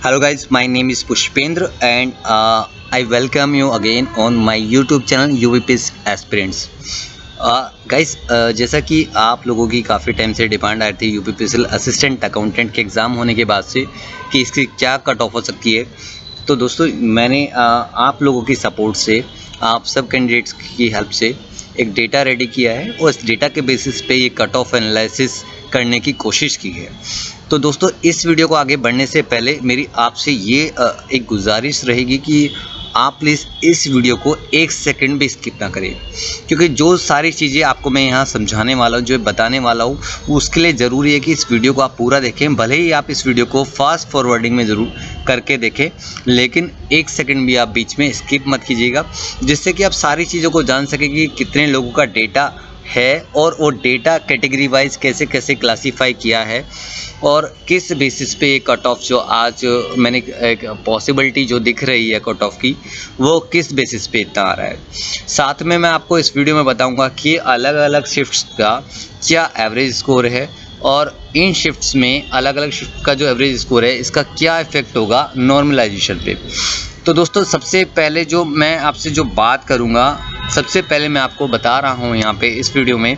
Hello guys, my name is Pushpendra and I welcome you again on my YouTube channel UVPS Aspirants. Guys जैसा कि आप लोगों की काफ़ी टाइम से डिमांड आ रही थी यूपीपीएसएल असिस्टेंट अकाउंटेंट के एग्ज़ाम होने के बाद से कि इसकी क्या कट ऑफ हो सकती है। तो दोस्तों मैंने आप लोगों की सपोर्ट से, आप सब कैंडिडेट्स की हेल्प से एक डेटा रेडी किया है और इस डेटा के बेसिस पे ये कट ऑफ एनालिसिस करने की कोशिश की है। तो दोस्तों इस वीडियो को आगे बढ़ने से पहले मेरी आपसे ये एक गुजारिश रहेगी कि आप प्लीज़ इस वीडियो को एक सेकंड भी स्किप ना करें, क्योंकि जो सारी चीज़ें आपको मैं यहाँ समझाने वाला हूँ, जो बताने वाला हूँ, उसके लिए ज़रूरी है कि इस वीडियो को आप पूरा देखें। भले ही आप इस वीडियो को फास्ट फॉरवर्डिंग में ज़रूर करके देखें, लेकिन एक सेकंड भी आप बीच में स्किप मत कीजिएगा, जिससे कि आप सारी चीज़ों को जान सकें कि कितने लोगों का डेटा है और वो डेटा कैटेगरी वाइज कैसे कैसे क्लासीफाई किया है और किस बेसिस पे कट ऑफ जो आज मैंने एक पॉसिबिलिटी जो दिख रही है कट ऑफ की, वो किस बेसिस पे इतना आ रहा है। साथ में मैं आपको इस वीडियो में बताऊंगा कि अलग अलग शिफ्ट्स का क्या एवरेज स्कोर है और इन शिफ्ट्स में अलग अलग शिफ्ट का जो एवरेज स्कोर है इसका क्या इफ़ेक्ट होगा नॉर्मलाइजेशन पे। तो दोस्तों सबसे पहले जो मैं आपसे जो बात करूंगा, सबसे पहले मैं आपको बता रहा हूं यहाँ पे इस वीडियो में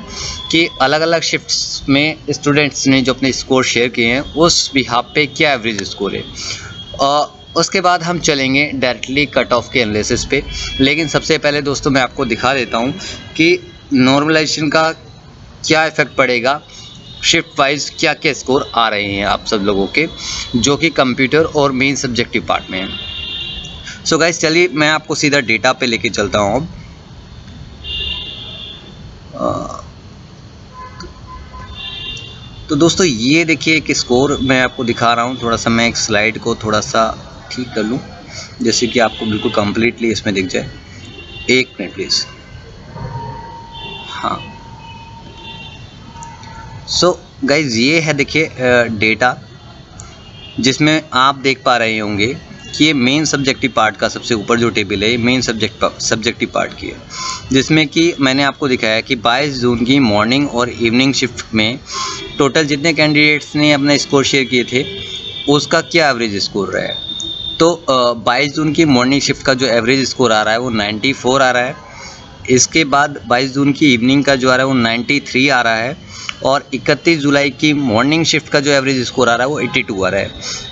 कि अलग अलग शिफ्ट्स में स्टूडेंट्स ने जो अपने स्कोर शेयर किए हैं उस बिहाफ पे क्या एवरेज स्कोर है। उसके बाद हम चलेंगे डायरेक्टली कट ऑफ के एनालिसिस पे, लेकिन सबसे पहले दोस्तों मैं आपको दिखा देता हूँ कि नॉर्मलाइजेशन का क्या इफ़ेक्ट पड़ेगा, शिफ्ट वाइज क्या क्या स्कोर आ रहे हैं आप सब लोगों के, जो कि कंप्यूटर और मेन सब्जेक्टिव पार्ट में है। सो गाइस चलिए मैं आपको सीधा डेटा पे लेके चलता हूँ अब। तो दोस्तों ये देखिए एक स्कोर मैं आपको दिखा रहा हूँ। थोड़ा सा मैं एक स्लाइड को थोड़ा सा ठीक कर लूँ, जैसे कि आपको बिल्कुल कंप्लीटली इसमें दिख जाए। एक मिनट प्लीज़। हाँ, सो गाइज ये है देखिए डेटा, जिसमें आप देख पा रहे होंगे कि ये मेन सब्जेक्टिव पार्ट का सबसे ऊपर जो टेबल है ये मेन सब्जेक्टिव पार्ट की है, जिसमें कि मैंने आपको दिखाया कि 22 जून की मॉर्निंग और इवनिंग शिफ्ट में टोटल जितने कैंडिडेट्स ने अपना स्कोर शेयर किए थे उसका क्या एवरेज स्कोर रहा है। तो 22 जून की मॉर्निंग शिफ्ट का जो एवरेज स्कोर आ रहा है वो 94 आ रहा है। इसके बाद 22 जून की इवनिंग का जो आ रहा है वो 93 आ रहा है और 31 जुलाई की मॉर्निंग शिफ्ट का जो एवरेज स्कोर आ रहा है वो 82 आ रहा है।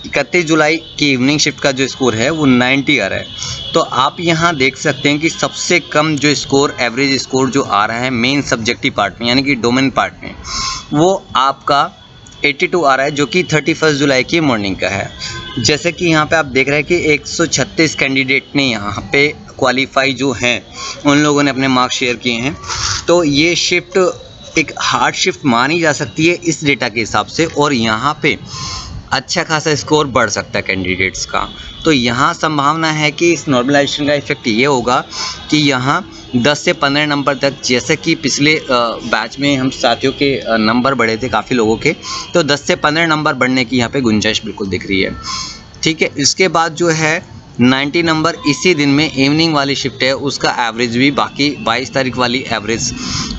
31 जुलाई की इवनिंग शिफ्ट का जो स्कोर है वो 90 आ रहा है। तो आप यहाँ देख सकते हैं कि सबसे कम जो स्कोर एवरेज स्कोर जो आ रहा है मेन सब्जेक्टिव पार्ट में यानी कि डोमेन पार्ट में, वो आपका 82 आ रहा है, जो कि 31 जुलाई की मॉर्निंग का है। जैसे कि यहाँ पे आप देख रहे हैं कि 136 कैंडिडेट ने यहाँ पे क्वालिफाई जो हैं उन लोगों ने अपने मार्क्स शेयर किए हैं। तो ये शिफ्ट एक हार्ड शिफ्ट मानी जा सकती है इस डेटा के हिसाब से, और यहाँ पे अच्छा खासा स्कोर बढ़ सकता है कैंडिडेट्स का। तो यहाँ संभावना है कि इस नॉर्मलाइजेशन का इफेक्ट ये होगा कि यहाँ 10 से 15 नंबर तक, जैसे कि पिछले बैच में हम साथियों के नंबर बढ़े थे काफ़ी लोगों के, तो 10 से 15 नंबर बढ़ने की यहाँ पे गुंजाइश बिल्कुल दिख रही है। ठीक है, इसके बाद जो है 90 नंबर इसी दिन में इवनिंग वाली शिफ्ट है, उसका एवरेज भी बाकी 22 तारीख वाली एवरेज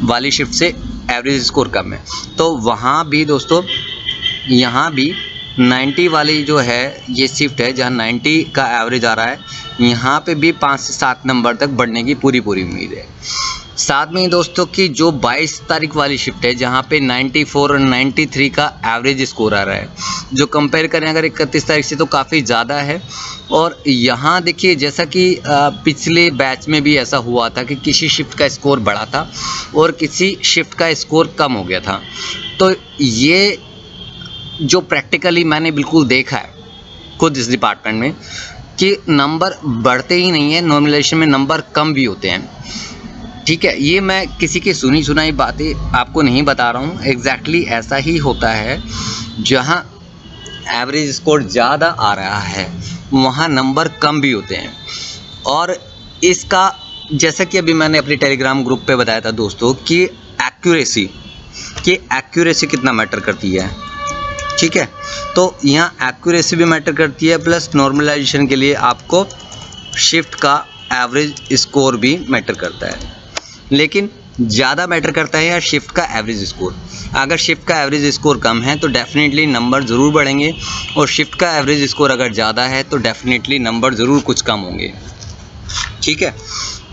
वाली शिफ्ट से एवरेज स्कोर कम है। तो वहाँ भी दोस्तों यहाँ भी 90 वाली जो है ये शिफ्ट है जहाँ 90 का एवरेज आ रहा है, यहाँ पे भी 5 से 7 नंबर तक बढ़ने की पूरी उम्मीद है। साथ में ही दोस्तों की जो 22 तारीख वाली शिफ्ट है जहाँ पे 94 और 93 का एवरेज स्कोर आ रहा है, जो कंपेयर करें अगर 31 तारीख से तो काफ़ी ज़्यादा है। और यहाँ देखिए जैसा कि पिछले बैच में भी ऐसा हुआ था कि किसी शिफ्ट का स्कोर बढ़ा था और किसी शिफ्ट का स्कोर कम हो गया था। तो ये जो प्रैक्टिकली मैंने बिल्कुल देखा है खुद इस डिपार्टमेंट में कि नंबर बढ़ते ही नहीं है, नॉर्मलाइजेशन में नंबर कम भी होते हैं। ठीक है, ये मैं किसी की सुनी सुनाई बातें आपको नहीं बता रहा हूँ, एग्जैक्टली ऐसा ही होता है। जहाँ एवरेज स्कोर ज़्यादा आ रहा है वहाँ नंबर कम भी होते हैं। और इसका जैसा कि अभी मैंने अपने टेलीग्राम ग्रुप पे बताया था दोस्तों कि एक्यूरेसी कितना मैटर करती है। ठीक है, तो यहाँ एक्यूरेसी भी मैटर करती है, प्लस नॉर्मलाइजेशन के लिए आपको शिफ्ट का एवरेज स्कोर भी मैटर करता है। लेकिन ज़्यादा मैटर करता है या शिफ्ट का एवरेज स्कोर। अगर शिफ्ट का एवरेज स्कोर कम है तो डेफिनेटली नंबर ज़रूर बढ़ेंगे, और शिफ्ट का एवरेज स्कोर अगर ज़्यादा है तो डेफिनेटली नंबर ज़रूर कुछ कम होंगे। ठीक है,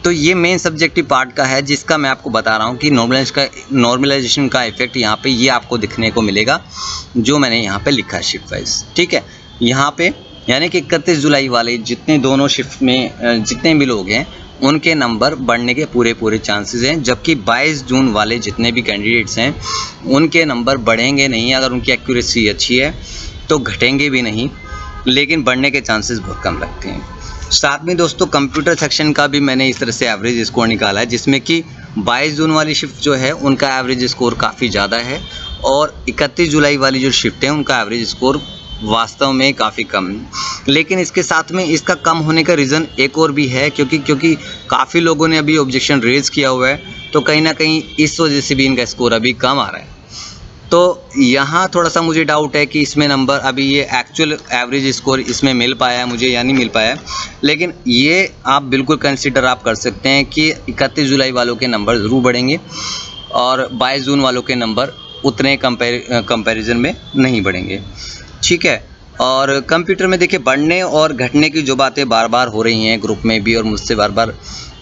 तो ये मेन सब्जेक्टिव पार्ट का है जिसका मैं आपको बता रहा हूँ कि नॉर्मलाइजेशन का इफेक्ट यहाँ पे ये आपको दिखने को मिलेगा, जो मैंने यहाँ पे लिखा है शिफ्ट वाइज। ठीक है, यहाँ पे यानी कि 31 जुलाई वाले जितने दोनों शिफ्ट में जितने भी लोग हैं उनके नंबर बढ़ने के पूरे चांसेस हैं, जबकि 22 जून वाले जितने भी कैंडिडेट्स हैं उनके नंबर बढ़ेंगे नहीं। अगर उनकी एक्यूरेसी अच्छी है तो घटेंगे भी नहीं, लेकिन बढ़ने के चांसेस बहुत कम लगते हैं। साथ में दोस्तों कंप्यूटर सेक्शन का भी मैंने इस तरह से एवरेज स्कोर निकाला है, जिसमें कि 22 जून वाली शिफ्ट जो है उनका एवरेज स्कोर काफ़ी ज़्यादा है, और 31 जुलाई वाली जो शिफ्ट है उनका एवरेज स्कोर वास्तव में काफ़ी कम है। लेकिन इसके साथ में इसका कम होने का रीज़न एक और भी है, क्योंकि काफ़ी लोगों ने अभी ऑब्जेक्शन रेज़ किया हुआ है, तो कहीं ना कहीं इस वजह से भी इनका स्कोर अभी कम आ रहा है। तो यहाँ थोड़ा सा मुझे डाउट है कि इसमें नंबर अभी ये एक्चुअल एवरेज स्कोर इसमें मिल पाया है मुझे या नहीं मिल पाया है, लेकिन ये आप बिल्कुल कंसिडर आप कर सकते हैं कि 31 जुलाई वालों के नंबर ज़रूर बढ़ेंगे और 22 जून वालों के नंबर उतने कंपैरिजन में नहीं बढ़ेंगे। ठीक है, और कंप्यूटर में देखिए बढ़ने और घटने की जो बातें बार बार हो रही हैं ग्रुप में भी, और मुझसे बार बार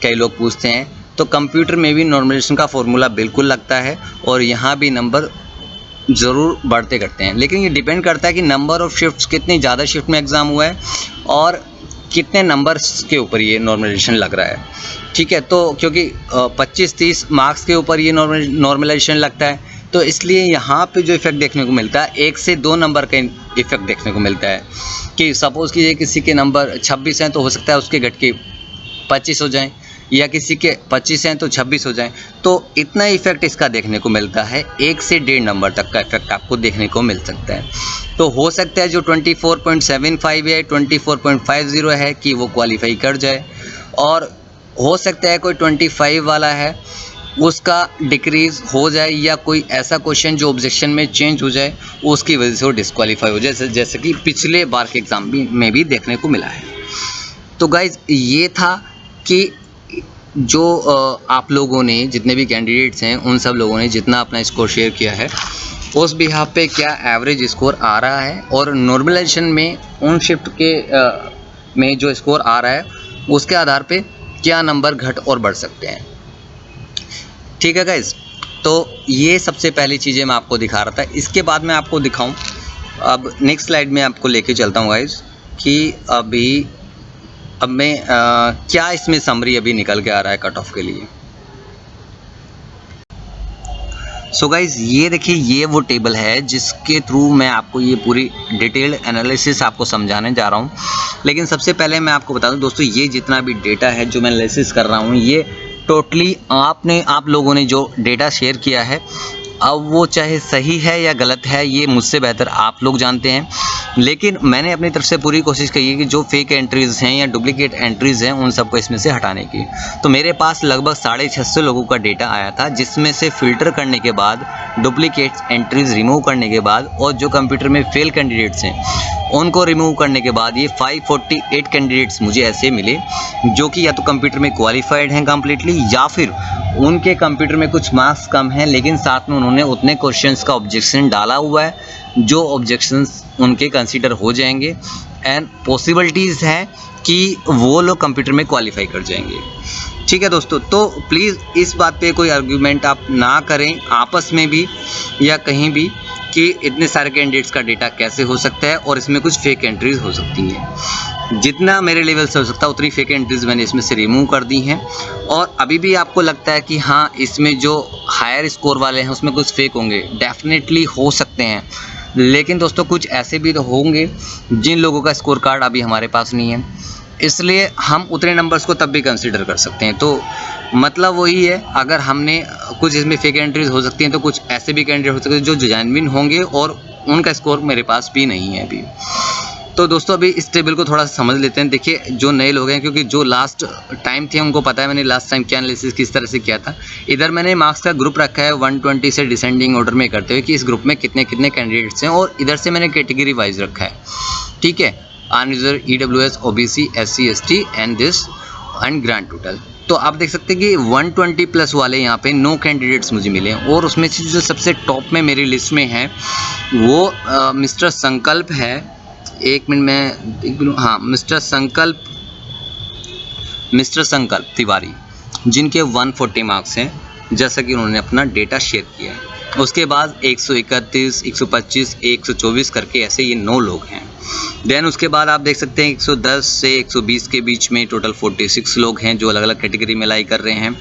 कई लोग पूछते हैं, तो कंप्यूटर में भी नॉर्मलाइजेशन का फॉर्मूला बिल्कुल लगता है और यहाँ भी नंबर ज़रूर बढ़ते घटते हैं। लेकिन ये डिपेंड करता है कि नंबर ऑफ़ शिफ्ट्स, कितनी ज़्यादा शिफ्ट में एग्ज़ाम हुआ है और कितने नंबर्स के ऊपर ये नॉर्मलाइजेशन लग रहा है। ठीक है, तो क्योंकि 25-30 मार्क्स के ऊपर ये नॉर्मलाइजेशन लगता है, तो इसलिए यहाँ पे जो इफ़ेक्ट देखने को मिलता है 1 से 2 नंबर का इफ़ेक्ट देखने को मिलता है। कि सपोज़ कीजिए किसी के नंबर 26 हैं तो हो सकता है उसके घट के 25 हो जाएं, या किसी के 25 हैं तो 26 हो जाएं, तो इतना इफेक्ट इसका देखने को मिलता है। 1 से 1.5 नंबर तक का इफेक्ट आपको देखने को मिल सकता है। तो हो सकता है जो 24.75 है, 24.50 है कि वो क्वालिफाई कर जाए, और हो सकता है कोई 25 वाला है उसका डिक्रीज़ हो जाए, या कोई ऐसा क्वेश्चन जो ऑब्जेक्शन में चेंज हो जाए उसकी वजह से वो डिस्क्वालीफाई हो जाए, जैसे कि पिछले बार के एग्ज़ाम में भी देखने को मिला है। तो गाइज़ ये था कि जो आप लोगों ने जितने भी कैंडिडेट्स हैं उन सब लोगों ने जितना अपना स्कोर शेयर किया है उस बिहाफ पे क्या एवरेज स्कोर आ रहा है, और नॉर्मलाइजेशन में उन शिफ्ट के में जो स्कोर आ रहा है उसके आधार पे क्या नंबर घट और बढ़ सकते हैं। ठीक है गाइज, तो ये सबसे पहली चीज़ें मैं आपको दिखा रहा था। इसके बाद मैं आपको दिखाऊं, अब नेक्स्ट स्लाइड में आपको लेके चलता हूँ गाइज, कि अब मैं क्या इसमें समरी अभी निकल के आ रहा है कट ऑफ के लिए। सो गाइज ये देखिए, ये वो टेबल है जिसके थ्रू मैं आपको ये पूरी डिटेल्ड एनालिसिस आपको समझाने जा रहा हूँ। लेकिन सबसे पहले मैं आपको बता दूँ दोस्तों, ये जितना भी डेटा है जो मैं एनालिसिस कर रहा हूँ, ये टोटली आप लोगों ने जो डेटा शेयर किया है, अब वो चाहे सही है या गलत है ये मुझसे बेहतर आप लोग जानते हैं, लेकिन मैंने अपनी तरफ से पूरी कोशिश की है कि जो फेक एंट्रीज़ हैं या डुप्लीकेट एंट्रीज़ हैं उन सबको इसमें से हटाने की। तो मेरे पास लगभग 650 लोगों का डेटा आया था, जिसमें से फ़िल्टर करने के बाद, डुप्लीकेट एंट्रीज़ रिमूव करने के बाद, और जो कंप्यूटर में फेल कैंडिडेट्स हैं उनको रिमूव करने के बाद ये 548 कैंडिडेट्स मुझे ऐसे मिले जो कि या तो कंप्यूटर में क्वालिफाइड हैं कम्प्लीटली, या फिर उनके कंप्यूटर में कुछ मार्क्स कम हैं लेकिन साथ में उन्होंने उतने क्वेश्चंस का ऑब्जेक्शन डाला हुआ है जो ऑब्जेक्शंस उनके कंसीडर हो जाएंगे, एंड पॉसिबिलिटीज़ हैं कि वो लोग कंप्यूटर में क्वालिफाई कर जाएंगे। ठीक है दोस्तों, तो प्लीज़ इस बात पे कोई आर्ग्यूमेंट आप ना करें आपस में भी या कहीं भी कि इतने सारे कैंडिडेट्स का डेटा कैसे हो सकता है और इसमें कुछ फेक एंट्रीज़ हो सकती हैं। जितना मेरे लेवल से हो सकता है उतनी फेक एंट्रीज़ मैंने इसमें से रिमूव कर दी हैं, और अभी भी आपको लगता है कि हाँ इसमें जो हायर स्कोर वाले हैं उसमें कुछ फेक होंगे, डेफिनेटली हो सकते हैं, लेकिन दोस्तों कुछ ऐसे भी तो होंगे जिन लोगों का स्कोर कार्ड अभी हमारे पास नहीं है, इसलिए हम उतने नंबर्स को तब भी कंसीडर कर सकते हैं। तो मतलब वही है, अगर हमने कुछ इसमें फेक एंट्रीज हो सकती हैं तो कुछ ऐसे भी कैंडिडेट हो सकते हैं जो जेन्युइन होंगे और उनका स्कोर मेरे पास भी नहीं है अभी। तो दोस्तों अभी इस टेबल को थोड़ा सा समझ लेते हैं। देखिए जो नए लोग हैं, क्योंकि जो लास्ट टाइम थे उनको पता है मैंने लास्ट टाइम क्या एनालिसिस किस तरह से किया था। इधर मैंने मार्क्स का ग्रुप रखा है 120 से डिसेंडिंग ऑर्डर में करते हुए कि इस ग्रुप में कितने कितने कैंडिडेट्स हैं, और इधर से मैंने कैटेगरी वाइज रखा है। ठीक है, unreserved, EWS, OBC, SC, ST and this and grand total. तो आप देख सकते हैं कि 120 प्लस वाले यहाँ पे 9 कैंडिडेट्स मुझे मिले हैं, और उसमें से जो सबसे टॉप में मेरी लिस्ट में है वो मिस्टर संकल्प है। एक मिनट, हाँ, मिस्टर संकल्प तिवारी, जिनके 140 मार्क्स हैं, जैसा कि उन्होंने अपना डेटा शेयर किया है। उसके बाद 131, 125, 124 करके ऐसे ये 9 लोग हैं। देन उसके बाद आप देख सकते हैं 110 से 120 के बीच में टोटल 46 लोग हैं जो अलग अलग कैटेगरी में लाई कर रहे हैं।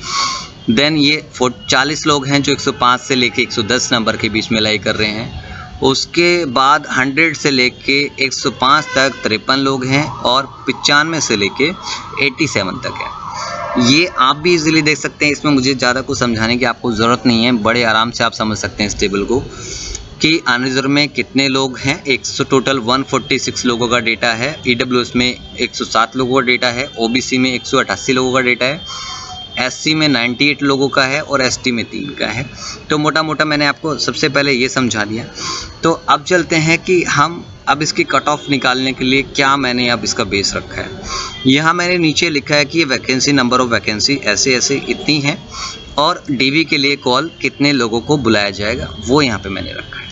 देन ये 40 लोग हैं जो 105 से लेके 110 नंबर के बीच में लाई कर रहे हैं। उसके बाद 100 से लेके 105 तक 53 लोग हैं, और 95 से लेके 87 तक है। ये आप भी इजीली देख सकते हैं, इसमें मुझे ज़्यादा कुछ समझाने की आपको ज़रूरत नहीं है, बड़े आराम से आप समझ सकते हैं इस टेबल को कि अनरिजर्व में कितने लोग हैं। 100 टोटल 146 लोगों का डेटा है, ईडब्ल्यूएस में 107 लोगों का डेटा है, ओबीसी में 188 लोगों का डेटा है, एससी में 98 लोगों का है, और एसटी में 3 का है। तो मोटा मोटा मैंने आपको सबसे पहले ये समझा दिया। तो अब चलते हैं कि हम अब इसकी कट ऑफ निकालने के लिए क्या मैंने अब इसका बेस रखा है। यहाँ मैंने नीचे लिखा है कि ये वैकेंसी, नंबर ऑफ़ वैकेंसी ऐसे ऐसे इतनी है, और डीवी के लिए कॉल कितने लोगों को बुलाया जाएगा वो यहाँ पे मैंने रखा है।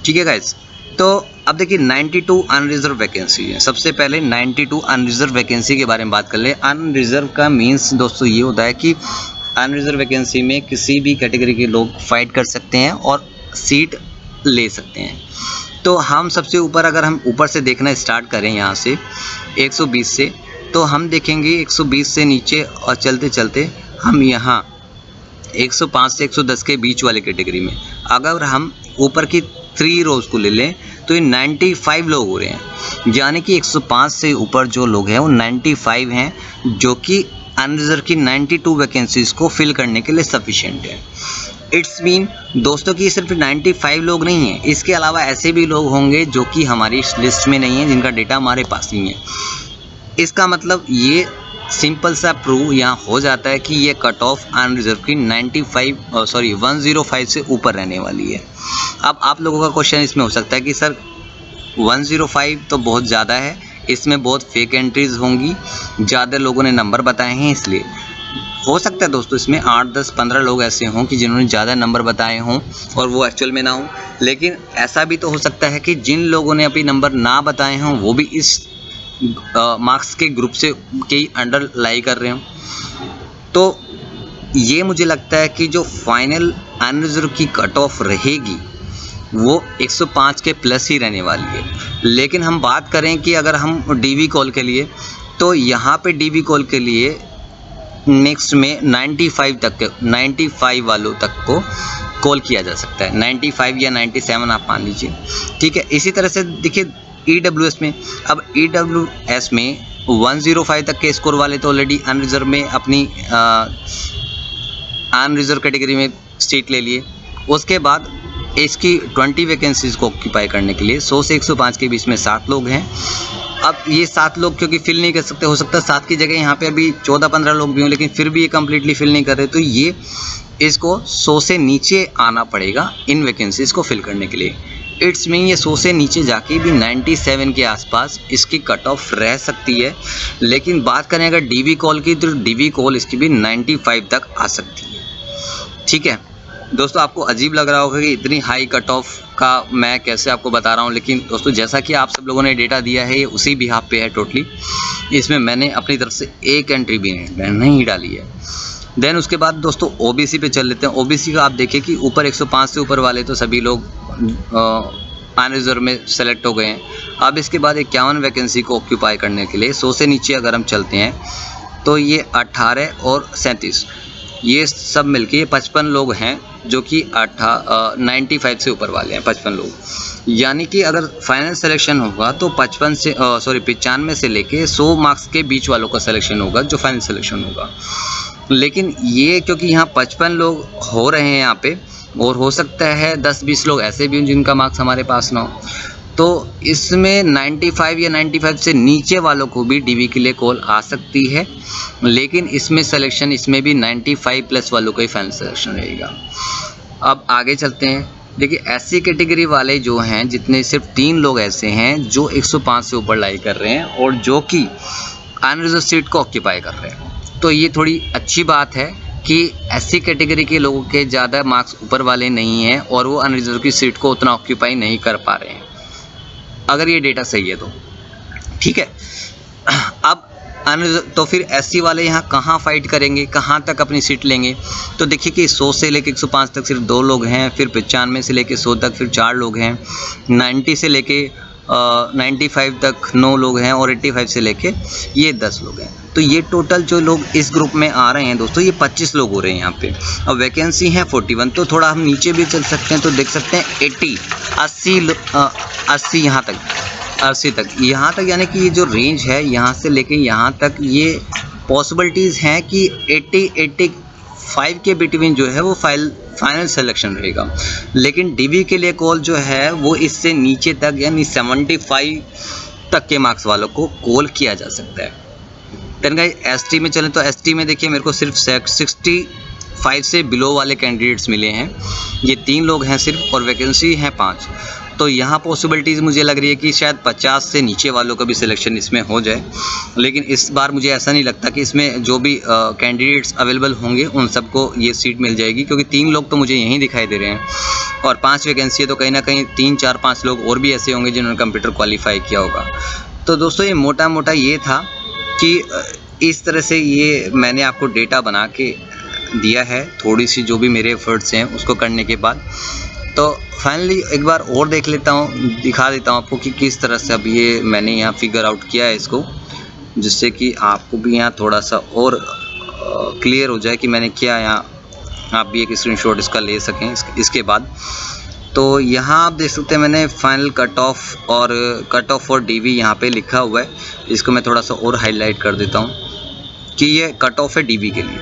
ठीक है गाइज, तो अब देखिए 92 अनरिजर्व वैकेंसी है। सबसे पहले 92 अनरिजर्व वैकेंसी के बारे में बात कर ले। अनरिजर्व का मीन्स दोस्तों ये होता है कि अनरिजर्व वैकेंसी में किसी भी कैटेगरी के लोग फाइट कर सकते हैं और सीट ले सकते हैं। तो हम सबसे ऊपर, अगर हम ऊपर से देखना स्टार्ट करें यहाँ से 120 से, तो हम देखेंगे 120 से नीचे और चलते चलते हम यहाँ 105 से 110 के बीच वाले कैटेगरी में अगर हम ऊपर की 3 रोज़ को ले लें तो ये 95 लोग हो रहे हैं। यानी कि 105 से ऊपर जो लोग हैं वो 95 हैं, जो कि अनरिजर्व की 92 वैकेंसीज़ को फिल करने के लिए सफिशिएंट है। इट्स मीन दोस्तों कि सिर्फ 95 लोग नहीं हैं, इसके अलावा ऐसे भी लोग होंगे जो कि हमारी इस लिस्ट में नहीं है, जिनका डेटा हमारे पास नहीं है। इसका मतलब ये सिंपल सा प्रूव यहाँ हो जाता है कि ये कट ऑफ अनरिजर्व की 105 से ऊपर रहने वाली है। अब आप लोगों का क्वेश्चन इसमें हो सकता है कि सर 105 तो बहुत ज़्यादा है, इसमें बहुत फेक एंट्रीज होंगी, ज़्यादा लोगों ने नंबर बताए हैं, इसलिए हो सकता है दोस्तों इसमें 8, 10, 15 लोग ऐसे हों कि जिन्होंने ज़्यादा नंबर बताए हों और वो एक्चुअल में ना हो। लेकिन ऐसा भी तो हो सकता है कि जिन लोगों ने अभी नंबर ना बताए हों वो भी इस मार्क्स के ग्रुप से के अंडर लाई कर रहे हों। तो ये मुझे लगता है कि जो फाइनल अनरिजर्व की कट ऑफ रहेगी वो 105 के प्लस ही रहने वाली है। लेकिन हम बात करें कि अगर हम डीवी कॉल के लिए, तो यहाँ पे डीवी कॉल के लिए नेक्स्ट में 95 वालों तक को कॉल किया जा सकता है, 95 या 97 आप मान लीजिए। ठीक है, इसी तरह से देखिए ईडब्ल्यूएस में, अब ईडब्ल्यूएस में 105 तक के स्कोर वाले तो ऑलरेडी अनरिजर्व में अपनी अनरिजर्व कैटेगरी में सीट ले लिए। उसके बाद इसकी 20 वैकेंसीज़ को ऑक्यूपाई करने के लिए 100 से 105 के बीच में 7 लोग हैं। अब ये 7 लोग क्योंकि फिल नहीं कर सकते, हो सकता है 7 की जगह यहाँ पे अभी 14-15 लोग भी हों, लेकिन फिर भी ये कम्प्लीटली फिल नहीं कर रहे, तो ये इसको 100 से नीचे आना पड़ेगा इन वैकेंसीज़ को फिल करने के लिए। इट्स मीन ये 100 से नीचे जाके भी 97 के आसपास इसकी कट ऑफ रह सकती है। लेकिन बात करें अगर डीवी कॉल की, तो डीवी कॉल इसकी भी 95 तक आ सकती है। ठीक है दोस्तों, आपको अजीब लग रहा होगा कि इतनी हाई कट ऑफ का मैं कैसे आपको बता रहा हूँ, लेकिन दोस्तों जैसा कि आप सब लोगों ने डेटा दिया है ये उसी बिहाफ पे है टोटली। इसमें मैंने अपनी तरफ से एक एंट्री भी नहीं डाली है। देन उसके बाद दोस्तों ओबीसी पे चल लेते हैं। ओबीसी का आप देखिए कि ऊपर 105 से ऊपर वाले तो सभी लोग अनरिजर्व में सेलेक्ट हो गए हैं। अब इसके बाद 51 वैकेंसी को ऑक्यूपाई करने के लिए 100 से नीचे अगर हम चलते हैं तो ये 18 और 37, ये सब मिलके 55 लोग हैं जो कि 95 से ऊपर वाले हैं, 55 लोग। यानी कि अगर फाइनल सिलेक्शन होगा तो 95 से लेके 100 मार्क्स के बीच वालों का सिलेक्शन होगा जो फाइनल सिलेक्शन होगा। लेकिन ये क्योंकि यहाँ 55 लोग हो रहे हैं यहाँ पे, और हो सकता है 10-20 लोग ऐसे भी हों जिनका मार्क्स हमारे पास ना हो, तो इसमें 95 या 95 से नीचे वालों को भी डीवी के लिए कॉल आ सकती है। लेकिन इसमें सिलेक्शन, इसमें भी 95 प्लस वालों का ही फाइनल सिलेक्शन रहेगा। अब आगे चलते हैं। देखिए एससी कैटेगरी वाले जो हैं, जितने सिर्फ 3 लोग ऐसे हैं जो 105 से ऊपर लाई कर रहे हैं और जो कि अनरिजर्व सीट को ऑक्यूपाई कर रहे हैं। तो ये थोड़ी अच्छी बात है कि एससी कैटेगरी के लोगों के ज़्यादा मार्क्स ऊपर वाले नहीं हैं और वो अनरिजर्व की सीट को उतना ऑक्यूपाई नहीं कर पा रहे हैं, अगर ये डेटा सही है तो। ठीक है, अब तो फिर एससी वाले यहाँ कहाँ फाइट करेंगे, कहाँ तक अपनी सीट लेंगे? तो देखिए कि 100 से लेके 105 तक सिर्फ 2 लोग हैं, फिर 95 से लेके 100 तक फिर 4 लोग हैं, 90 से लेके 95 तक 9 लोग हैं और 85 से लेके ये 10 लोग हैं। तो ये टोटल जो लोग इस ग्रुप में आ रहे हैं दोस्तों, ये 25 लोग हो रहे हैं यहाँ पे। अब वैकेंसी है 41। तो थोड़ा हम नीचे भी चल सकते हैं तो देख सकते हैं 80 यहाँ तक, 80 तक, यहाँ तक, यानी कि ये जो रेंज है यहाँ से लेके यहाँ तक, ये पॉसिबिलिटीज़ हैं कि 80-85 के बिटवीन जो है वो फाइनल सिलेक्शन रहेगा। लेकिन डीवी के लिए कॉल जो है वो इससे नीचे तक यानी 75 तक के मार्क्स वालों को कॉल किया जा सकता है। देन गाइस एसटी में चलें तो एसटी में देखिए मेरे को सिर्फ 65 से बिलो वाले कैंडिडेट्स मिले हैं, ये 3 लोग हैं सिर्फ और वैकेंसी हैं 5। तो यहाँ पॉसिबिलिटीज़ मुझे लग रही है कि शायद 50 से नीचे वालों का भी सिलेक्शन इसमें हो जाए। लेकिन इस बार मुझे ऐसा नहीं लगता कि इसमें जो भी कैंडिडेट्स अवेलेबल होंगे उन सबको ये सीट मिल जाएगी, क्योंकि 3 लोग तो मुझे यहीं दिखाई दे रहे हैं और 5 वैकेंसी है, तो कहीं ना कहीं 3-4-5 लोग और भी ऐसे होंगे जिन्होंने कंप्यूटर क्वालिफाई किया होगा। तो दोस्तों ये मोटा मोटा ये था कि इस तरह से ये मैंने आपको डेटा बना के दिया है, थोड़ी सी जो भी मेरे एफर्ट्स हैं उसको करने के बाद। तो फाइनली एक बार और देख लेता हूँ, दिखा देता हूँ आपको कि किस तरह से अब ये मैंने यहाँ फिगर आउट किया है इसको, जिससे कि आपको भी यहाँ थोड़ा सा और क्लियर हो जाए कि मैंने क्या यहाँ, आप भी एक स्क्रीनशॉट इसका ले सकें इसके बाद। तो यहाँ आप देख सकते हैं मैंने final cut off for DV यहाँ पे लिखा हुआ है, इसको मैं थोड़ा सा और हाईलाइट कर देता हूँ कि ये कट ऑफ है डीवी के लिए।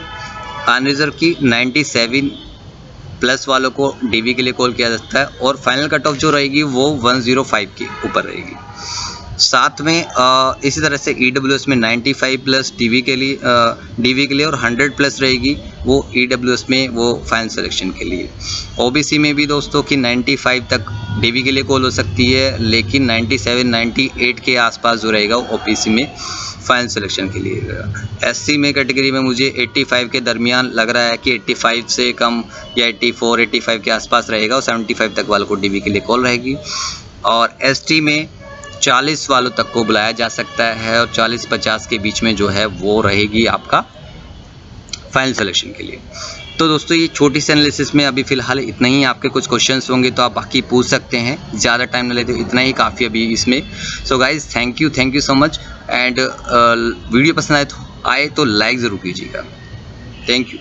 अनरिजर्व की 97 प्लस वालों को डीवी के लिए कॉल किया जाता है और फाइनल कट ऑफ जो रहेगी वो 105 के ऊपर रहेगी। साथ में इसी तरह से ईडब्ल्यूएस में 95 प्लस डीवी के लिए और 100 प्लस रहेगी वो ईडब्ल्यूएस में वो फाइनल सिलेक्शन के लिए। ओबीसी में भी दोस्तों कि 95 तक डीवी के लिए कॉल हो सकती है, लेकिन 97-98 के आसपास जो रहेगा वो ओबीसी में फाइनल सिलेक्शन के लिए रहेगा। एससी में कैटेगरी में मुझे 85 के दरमियान लग रहा है कि 85 से कम या 84-85 के आसपास रहेगा और 75 तक वालों को डीवी के लिए कॉल रहेगी। और एसटी में 40 वालों तक को बुलाया जा सकता है और 40-50 के बीच में जो है वो रहेगी आपका फाइनल सिलेक्शन के लिए। तो दोस्तों ये छोटी सी एनालिसिस में अभी फ़िलहाल इतना ही। आपके कुछ क्वेश्चंस होंगे तो आप बाकी पूछ सकते हैं, ज़्यादा टाइम न लेते, इतना ही काफ़ी अभी इसमें। So guys thank you so much and video पसंद आए तो लाइक ज़रूर कीजिएगा। Thank you.